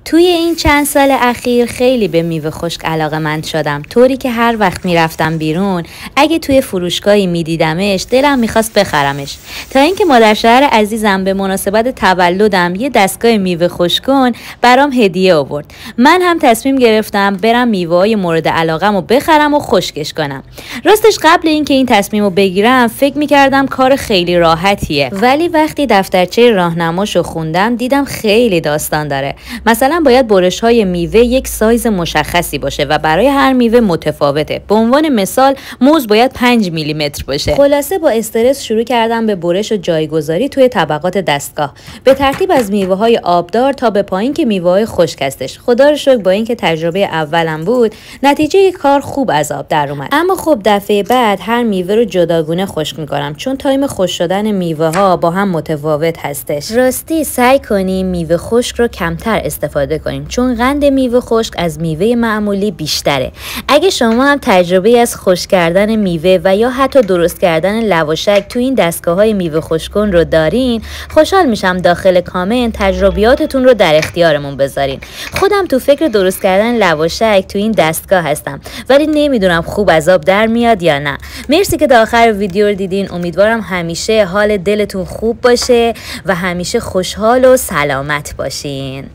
توی این چند سال اخیر خیلی به میوه خشک علاقه‌مند شدم، طوری که هر وقت میرفتم بیرون اگه توی فروشگاهی میدیدمش دلم میخواست بخرمش. تا اینکه مادر شوهر عزیزم به مناسبت تولدم یه دستگاه میوه خشک‌کن برام هدیه آورد. من هم تصمیم گرفتم برم میوه‌های مورد علاقه‌مو بخرم و خشکش کنم. راستش قبل اینکه این تصمیمو بگیرم فکر میکردم کار خیلی راحتیه، ولی وقتی دفترچه راهنماشو خوندم دیدم خیلی داستان داره. مثلا باید برش‌های میوه یک سایز مشخصی باشه و برای هر میوه متفاوته. به عنوان مثال موز باید 5 میلیمتر باشه. خلاصه با استرس شروع کردم به برش و جایگذاری توی طبقات دستگاه، به ترتیب از میوه‌های آبدار تا به پایین که میوه‌های خشک هستش. خدا رو شکر با اینکه تجربه اولم بود نتیجه کار خوب از آب در اومد. اما خب دفعه بعد هر میوه رو جداگونه خشک می‌کنم چون تایم خشک شدن میوه‌ها با هم متفاوت هستش. راستی سعی کنیم میوه خشک رو کمتر استفاده کنیم چون قند میوه خشک از میوه معمولی بیشتره. اگه شما هم تجربه از خشک کردن میوه و یا حتی درست کردن لواشک تو این دستگاه‌های میوه خشک‌کن رو دارین، خوشحال میشم داخل کامنت تجربیاتتون رو در اختیارمون بذارین. خودم تو فکر درست کردن لواشک تو این دستگاه هستم، ولی نمیدونم خوب از آب در میاد یا نه. مرسی که تا آخر ویدیو رو دیدین. امیدوارم همیشه حال دلتون خوب باشه و همیشه خوشحال و سلامت باشین.